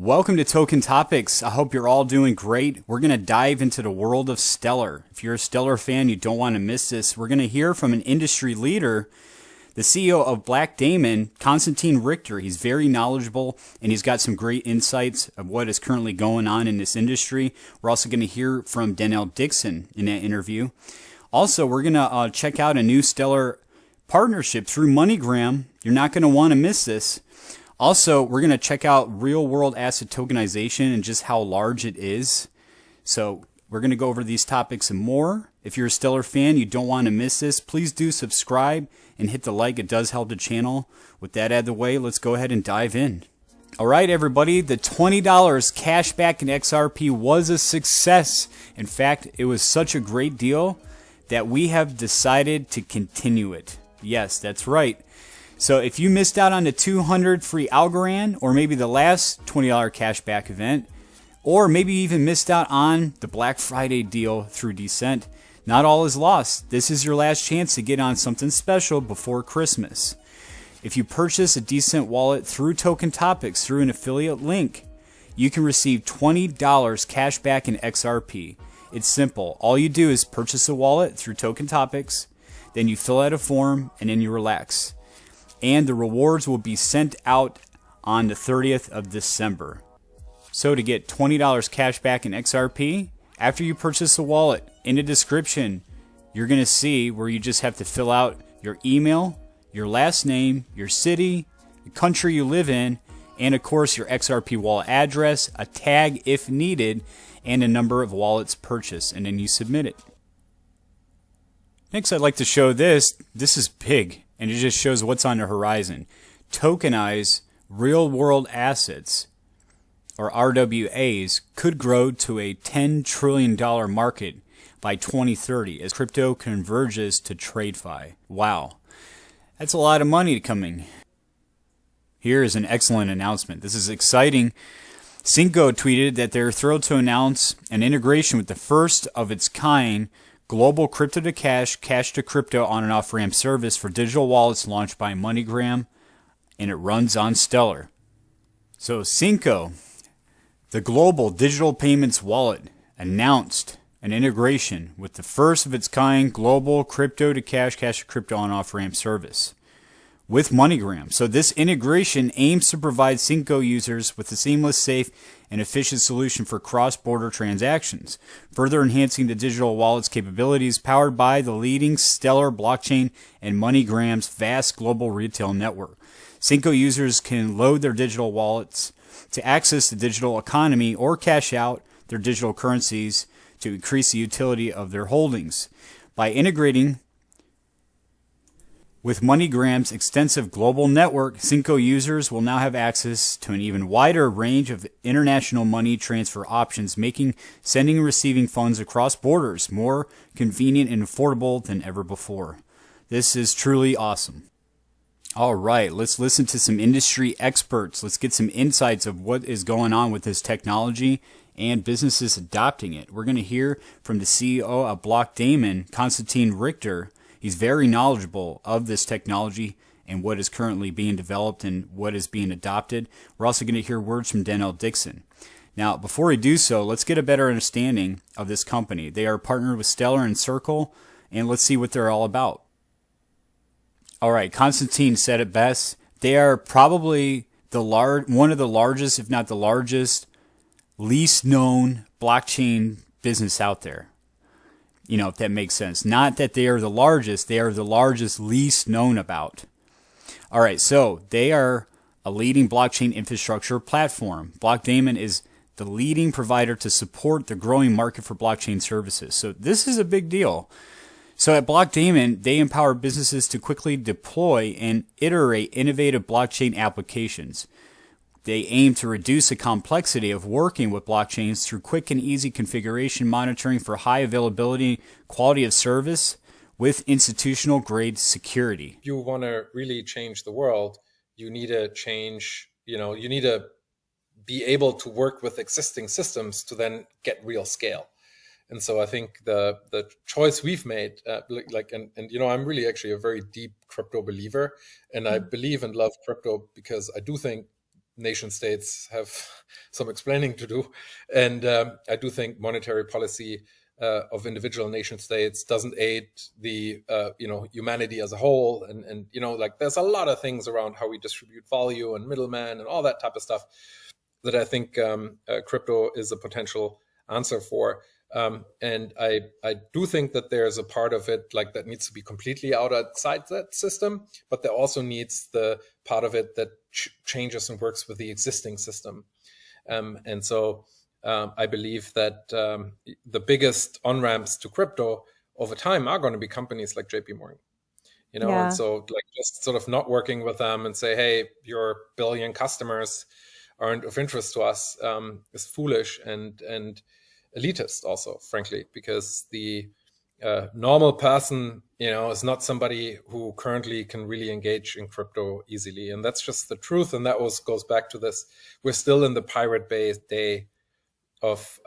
Welcome to Token Topics. I hope you're all doing great. We're going to dive into the world of Stellar. If you're a Stellar fan, you don't want to miss this. We're going to hear from an industry leader, the CEO of Blockdaemon, Konstantin Richter. He's very knowledgeable and he's got some great insights of what is currently going on in this industry. We're also going to hear from Denelle Dixon in that interview. Also, we're going to check out a new Stellar partnership through MoneyGram. You're not going to want to miss this. Also, we're going to check out real-world asset tokenization and just how large it is. So we're going to go over these topics and more. If you're a Stellar fan, you don't want to miss this. Please do subscribe and hit the like. It does help the channel. With that out of the way, let's go ahead and dive in. All right, everybody, the $20 cash back in XRP was a success. In fact, it was such a great deal that we have decided to continue it. Yes, that's right. So if you missed out on the 200 free Algorand, or maybe the last $20 cashback event, or maybe even missed out on the Black Friday deal through DCENT, not all is lost. This is your last chance to get on something special before Christmas. If you purchase a DCENT wallet through Token Topics through an affiliate link, you can receive $20 cashback in XRP. It's simple. All you do is purchase a wallet through Token Topics, then you fill out a form, and then you relax. And the rewards will be sent out on the 30th of December. So to get $20 cash back in XRP, after you purchase the wallet, in the description, you're going to see where you just have to fill out your email, your last name, your city, the country you live in, and of course your XRP wallet address, a tag if needed, and a number of wallets purchased, and then you submit it. Next, I'd like to show this. This is big. And it just shows what's on the horizon. Tokenize real-world assets, or RWAs, could grow to a $10 trillion market by 2030 as crypto converges to TradeFi. Wow. That's a lot of money coming. Here is an excellent announcement. This is exciting. Cinco tweeted that they're thrilled to announce an integration with the first of its kind global crypto-to-cash, cash-to-crypto on and off-ramp service for digital wallets launched by MoneyGram, and it runs on Stellar. So Cinco, the global digital payments wallet, announced an integration with the first of its kind global crypto-to-cash, cash-to-crypto on and off-ramp service with MoneyGram. So this integration aims to provide Cinco users with a seamless, safe, and efficient solution for cross-border transactions, further enhancing the digital wallet's capabilities powered by the leading Stellar blockchain and MoneyGram's vast global retail network. Cinco users can load their digital wallets to access the digital economy or cash out their digital currencies to increase the utility of their holdings. By integrating with MoneyGram's extensive global network, Cinco users will now have access to an even wider range of international money transfer options, making sending and receiving funds across borders more convenient and affordable than ever before. This is truly awesome. All right, let's listen to some industry experts. Let's get some insights of what is going on with this technology and businesses adopting it. We're going to hear from the CEO of Blockdaemon, Konstantin Richter. He's very knowledgeable of this technology and what is currently being developed and what is being adopted. We're also going to hear words from Denelle Dixon. Now, before we do so, let's get a better understanding of this company. They are partnered with Stellar and Circle, and let's see what they're all about. All right, Konstantin said it best. They are probably one of the largest, if not the largest, least known blockchain business out there. You know, if that makes sense. Not that they are the largest least known about. All right, so they are a leading blockchain infrastructure platform. Blockdaemon is the leading provider to support the growing market for blockchain services. So this is a big deal. So at Blockdaemon, they empower businesses to quickly deploy and iterate innovative blockchain applications. They aim to reduce the complexity of working with blockchains through quick and easy configuration monitoring for high availability, quality of service with institutional grade security. If you want to really change the world, you need to change, you need to be able to work with existing systems to then get real scale. And so I think the choice we've made, I'm really actually a very deep crypto believer, and I believe and love crypto because I do think nation states have some explaining to do. And I do think monetary policy of individual nation states doesn't aid the humanity as a whole, and like there's a lot of things around how we distribute value and middlemen and all that type of stuff that I think crypto is a potential answer for. And I do think that there's a part of it like that needs to be completely outside that system, but there also needs the part of it that changes and works with the existing system. And so I believe that the biggest on-ramps to crypto over time are going to be companies like JP Morgan. And so like just sort of not working with them and say, hey, your billion customers aren't of interest to us is foolish and elitist also, frankly, because the normal person, is not somebody who currently can really engage in crypto easily. And that's just the truth. And that goes back to this. We're still in the Pirate Bay day of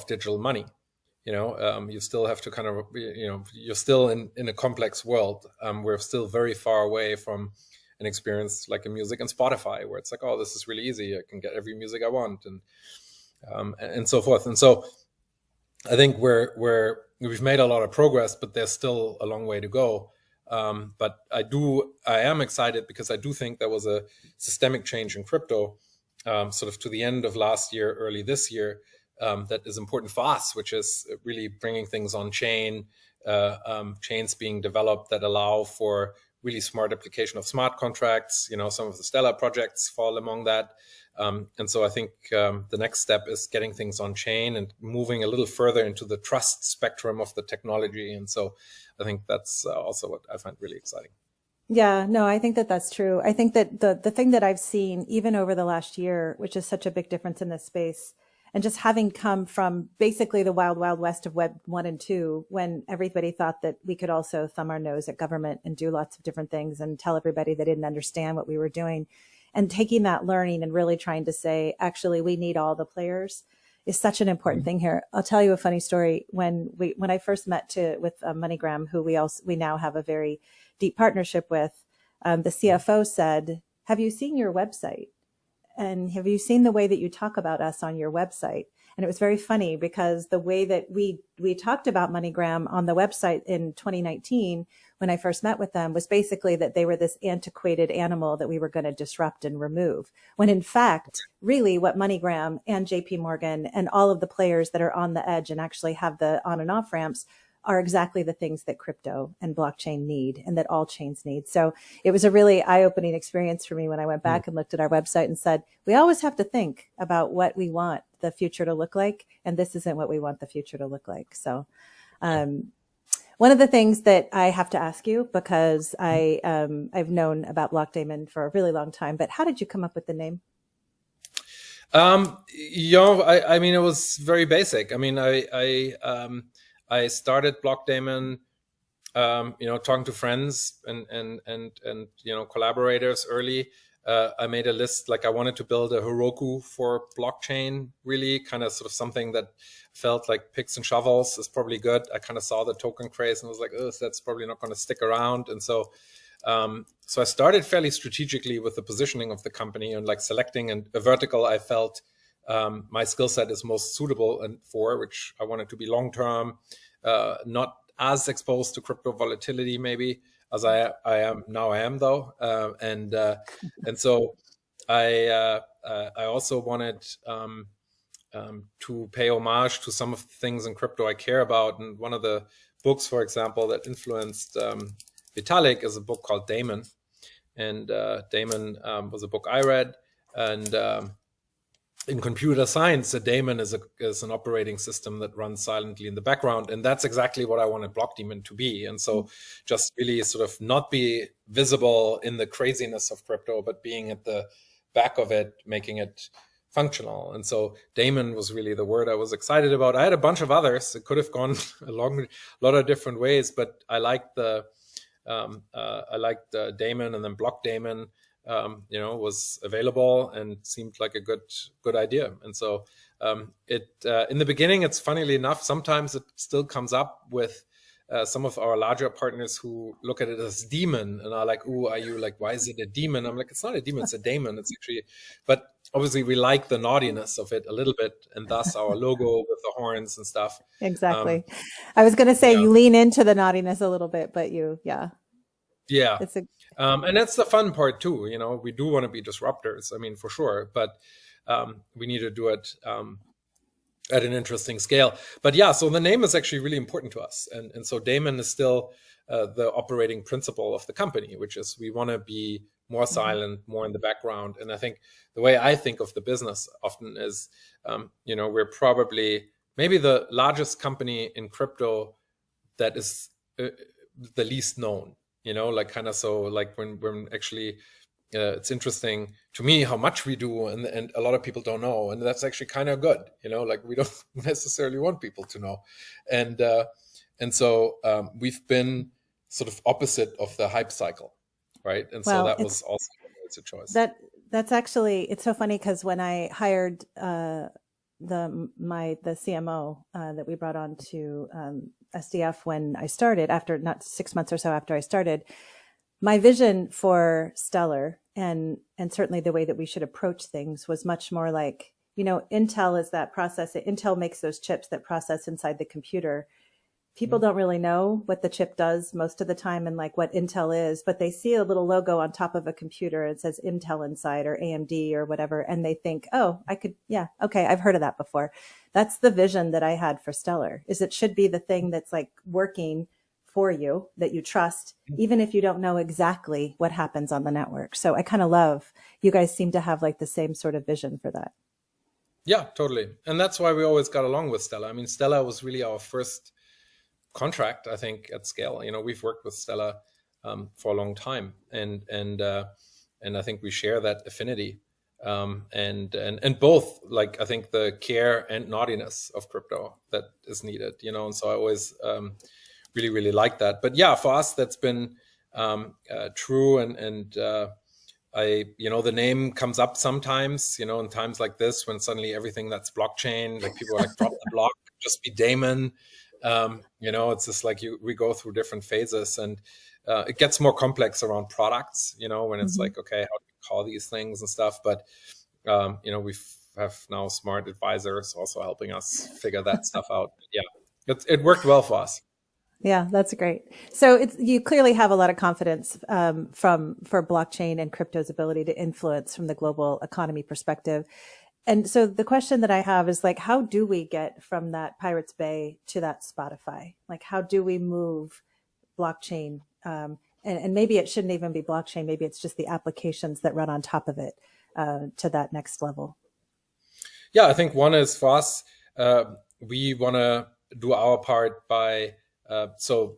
digital money. You still have to kind of, you're still in a complex world. We're still very far away from an experience like a music and Spotify, where it's like, oh, this is really easy. I can get every music I want, and so forth. And so I think we've made a lot of progress, but there's still a long way to go. But I am excited because I do think there was a systemic change in crypto, sort of to the end of last year, early this year, that is important for us, which is really bringing things on chain, chains being developed that allow for really smart application of smart contracts. Some of the Stellar projects fall among that. And so I think the next step is getting things on chain and moving a little further into the trust spectrum of the technology. And so I think that's also what I find really exciting. Yeah, no, I think that that's true. I think that the thing that I've seen even over the last year, which is such a big difference in this space, and just having come from basically the wild, wild west of Web 1 and 2, when everybody thought that we could also thumb our nose at government and do lots of different things and tell everybody they didn't understand what we were doing, and taking that learning and really trying to say, actually, we need all the players is such an important thing here. I'll tell you a funny story. When I first met with MoneyGram, who we now have a very deep partnership with, the CFO said, have you seen your website? And have you seen the way that you talk about us on your website? And it was very funny because the way that we talked about MoneyGram on the website in 2019, when I first met with them, was basically that they were this antiquated animal that we were going to disrupt and remove. When in fact, really what MoneyGram and JP Morgan and all of the players that are on the edge and actually have the on and off ramps are exactly the things that crypto and blockchain need and that all chains need. So it was a really eye-opening experience for me when I went back and looked at our website and said, we always have to think about what we want the future to look like. And this isn't what we want the future to look like. So one of the things that I have to ask you, because I've known about Blockdaemon for a really long time, but how did you come up with the name? I mean, it was very basic. I mean, I started Blockdaemon, talking to friends and collaborators early. I made a list, like I wanted to build a Heroku for blockchain, really kind of sort of something that felt like picks and shovels is probably good. I kind of saw the token craze and was like, oh, that's probably not going to stick around. And so I started fairly strategically with the positioning of the company and like selecting a vertical I felt my skill set is most suitable and for, which I wanted to be long-term, not as exposed to crypto volatility maybe as I am though. And so I also wanted to pay homage to some of the things in crypto I care about. And one of the books, for example, that influenced Vitalik is a book called Daemon. And Daemon was a book I read. And in computer science, a daemon is an operating system that runs silently in the background. And that's exactly what I wanted Blockdaemon to be. And so just really sort of not be visible in the craziness of crypto, but being at the back of it, making it functional. And so daemon was really the word I was excited about. I had a bunch of others. It could have gone along a lot of different ways, but I liked daemon, and then Blockdaemon was available and seemed like a good idea. And so in the beginning, it's funnily enough, sometimes it still comes up with some of our larger partners who look at it as demon and are like, "Ooh, are you like, why is it a demon?" I'm like, "It's not a demon, it's a daemon." It's actually, but obviously we like the naughtiness of it a little bit, and thus our logo with the horns and stuff. Exactly. I was going to say you lean into the naughtiness a little bit, but yeah. It's and that's the fun part too. We do want to be disruptors. I mean, for sure, but we need to do it at an interesting scale. But yeah, so the name is actually really important to us. And so Daemon is still the operating principle of the company, which is we want to be more silent, more in the background. And I think the way I think of the business often is, we're probably maybe the largest company in crypto that is the least known, like kind of so like when actually it's interesting to me how much we do and a lot of people don't know, and that's actually kind of good, like we don't necessarily want people to know, and so we've been sort of opposite of the hype cycle, right? And so that was also a choice. That's actually, it's so funny because when I hired the CMO that we brought on to SDF when I started, after not 6 months or so after I started, my vision for Stellar and certainly the way that we should approach things was much more like, Intel is that process. Intel makes those chips that process inside the computer. People don't really know what the chip does most of the time and like what Intel is, but they see a little logo on top of a computer. It says Intel inside or AMD or whatever. And they think, oh, okay, I've heard of that before. That's the vision that I had for Stellar, is it should be the thing that's like working for you, that you trust, even if you don't know exactly what happens on the network. So I kind of love, you guys seem to have like the same sort of vision for that. Yeah, totally. And that's why we always got along with Stellar. I mean, Stellar was really our first contract, I think, at scale. We've worked with Stellar for a long time, and I think we share that affinity, and both, like, I think the care and naughtiness of crypto that is needed, and so I always really, really like that. But yeah, for us, that's been true. And the name comes up sometimes, in times like this, when suddenly everything that's blockchain, like people are like, drop the block, just be Daemon. It's just like we go through different phases, and it gets more complex around products, when it's like, okay, how do we call these things and stuff? But, we have now smart advisors also helping us figure that stuff out. Yeah, it worked well for us. Yeah, that's great. So you clearly have a lot of confidence for blockchain and crypto's ability to influence from the global economy perspective. And so the question that I have is like, how do we get from that Pirates Bay to that Spotify? Like, how do we move blockchain? And maybe it shouldn't even be blockchain. Maybe it's just the applications that run on top of it to that next level. Yeah, I think one is for us, we want to do our part by, the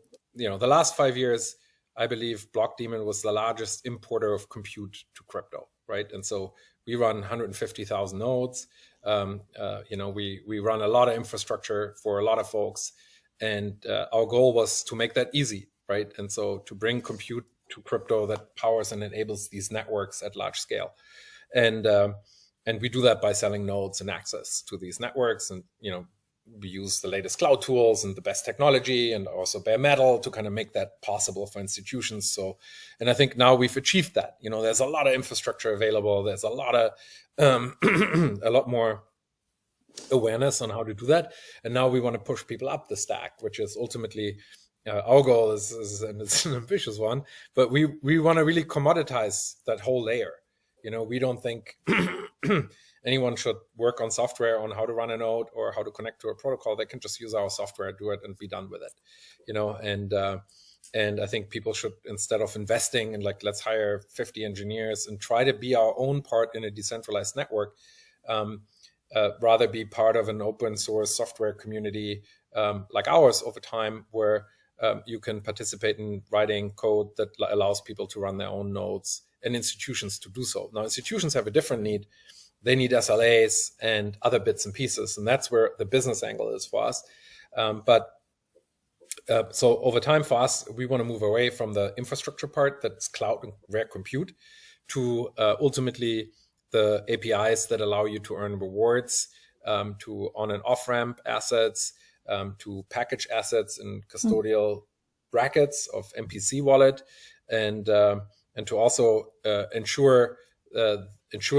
last 5 years, I believe Blockdaemon was the largest importer of compute to crypto, right? And so we run 150,000 nodes. We run a lot of infrastructure for a lot of folks, and our goal was to make that easy, right? And so to bring compute to crypto that powers and enables these networks at large scale, and we do that by selling nodes and access to these networks, and we use the latest cloud tools and the best technology and also bare metal to kind of make that possible for institutions. So, and I think now we've achieved that. There's a lot of infrastructure available. There's a lot of, a lot more awareness on how to do that. And now we want to push people up the stack, which is ultimately our goal and it's an ambitious one, but we want to really commoditize that whole layer. We don't think anyone should work on software on how to run a node or how to connect to a protocol. They can just use our software, do it, and be done with it. And I think people should, instead of investing in like, let's hire 50 engineers and try to be our own part in a decentralized network, rather be part of an open source software community like ours over time, where you can participate in writing code that allows people to run their own nodes and institutions to do so. Now, institutions have a different need. They need SLAs and other bits and pieces, and that's where the business angle is for us. So over time for us, we want to move away from the infrastructure part, that's cloud and rare compute, to ultimately the APIs that allow you to earn rewards, to on and off ramp assets, to package assets in custodial brackets of MPC wallet, and to also ensure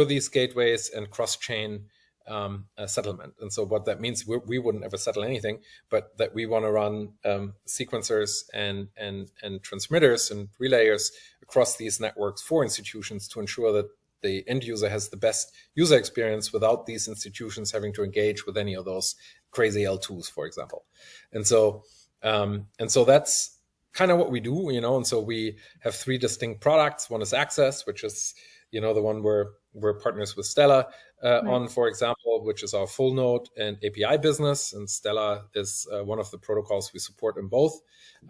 these gateways and cross-chain settlement. And so what that means, we wouldn't ever settle anything, but that we want to run sequencers and transmitters and relayers across these networks for institutions to ensure that the end user has the best user experience without these institutions having to engage with any of those crazy L2s, for example. And so that's kind of what we do, and so we have 3 distinct products. One is Access, which is, the one we're partners with Stellar on, for example, which is our full node and API business. And Stellar is one of the protocols we support in both,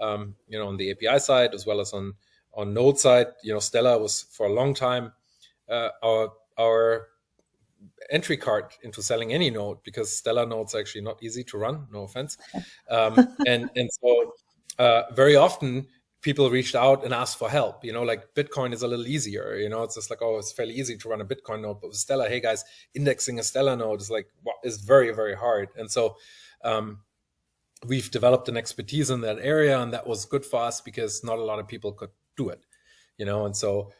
on the API side as well as on node side. Stellar was for a long time our entry card into selling any node, because Stellar nodes are actually not easy to run, no offense. And so very often people reached out and asked for help. Like Bitcoin is a little easier. It's just like, it's fairly easy to run a Bitcoin node, but with Stellar, hey guys, indexing a Stellar node is very, very hard. And so we've developed an expertise in that area, and that was good for us because not a lot of people could do it. And so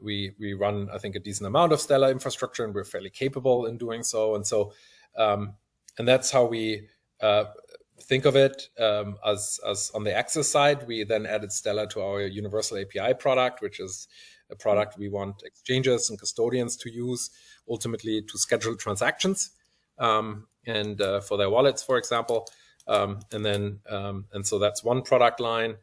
we run, I think, a decent amount of Stellar infrastructure, and we're fairly capable in doing so. And so and that's how we think of it. As on the Access side, we then added Stellar to our Universal API product, which is a product we want exchanges and custodians to use ultimately to schedule transactions and for their wallets, for example. And so that's one product line.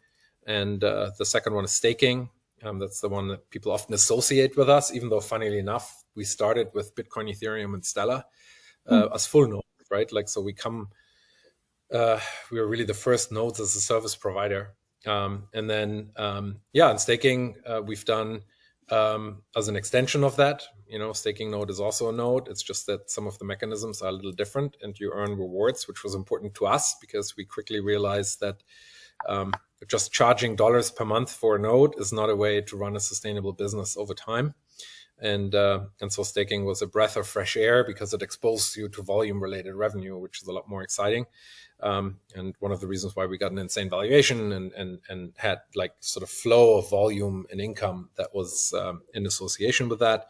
And the second one is staking. That's the one that people often associate with us, even though, funnily enough, we started with Bitcoin, Ethereum, and Stellar as full nodes, right? So we were really the first nodes as a service provider. And then, and staking, we've done as an extension of that. Staking node is also a node. It's just that some of the mechanisms are a little different, and you earn rewards, which was important to us because we quickly realized that just charging dollars per month for a node is not a way to run a sustainable business over time. And so staking was a breath of fresh air because it exposed you to volume-related revenue, which is a lot more exciting. And one of the reasons why we got an insane valuation and had sort of flow of volume and income that was in association with that.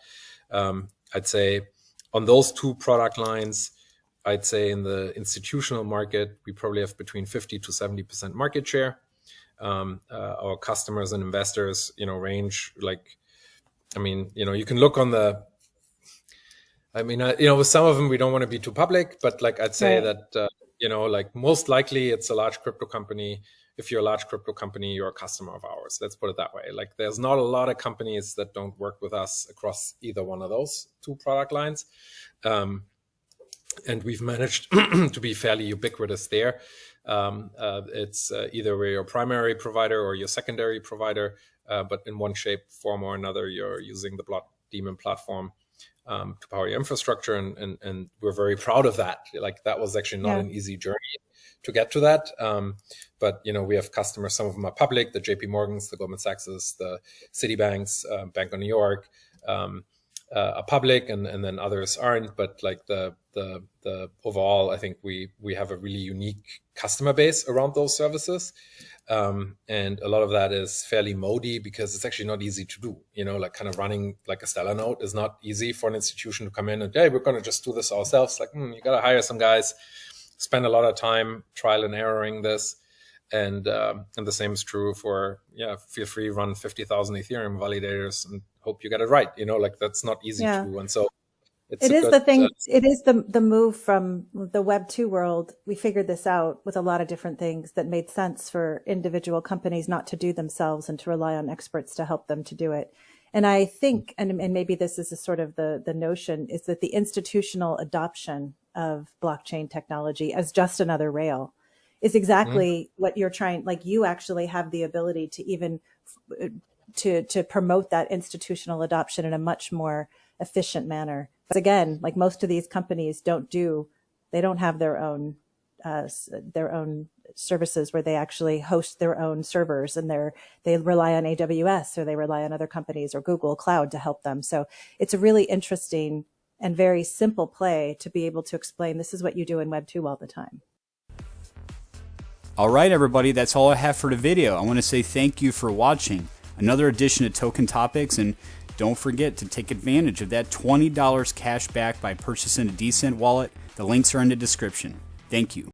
I'd say on those 2 product lines, I'd say in the institutional market, we probably have between 50 to 70% market share. Our customers and investors, range you can look on with some of them, we don't want to be too public, but I'd say that, most likely it's a large crypto company. If you're a large crypto company, you're a customer of ours. Let's put it that way. There's not a lot of companies that don't work with us across either one of those 2 product lines. And we've managed to be fairly ubiquitous there. It's either we're your primary provider or your secondary provider, but in one shape, form, or another, you're using the Blockdaemon platform to power your infrastructure, and we're very proud of that. That was actually not an easy journey to get to that. But we have customers. Some of them are public: the JP Morgans, the Goldman Sachses, the Citibanks, Bank of New York. Are public, and then others aren't. But the overall, I think we have a really unique customer base around those services, and a lot of that is fairly moody because it's actually not easy to do. Kind of running a Stellar node is not easy for an institution to come in and, hey, we're going to just do this ourselves. You got to hire some guys, spend a lot of time trial and erroring this. And the same is true for, feel free, run 50,000 Ethereum validators and hope you get it right. That's not easy to do. And so it is the move from the Web 2 world. We figured this out with a lot of different things that made sense for individual companies not to do themselves and to rely on experts to help them to do it. And I think, and maybe this is a sort of the notion, is that the institutional adoption of blockchain technology as just another rail is exactly what you're trying, you actually have the ability to even to promote that institutional adoption in a much more efficient manner. But again, most of these companies don't have their own services where they actually host their own servers, and they rely on AWS, or they rely on other companies or Google Cloud to help them. So it's a really interesting and very simple play to be able to explain this is what you do in Web 2 all the time. All right, everybody, that's all I have for the video. I want to say thank you for watching another edition of Token Topics, and don't forget to take advantage of that $20 cash back by purchasing a DCENT wallet. The links are in the description. Thank you.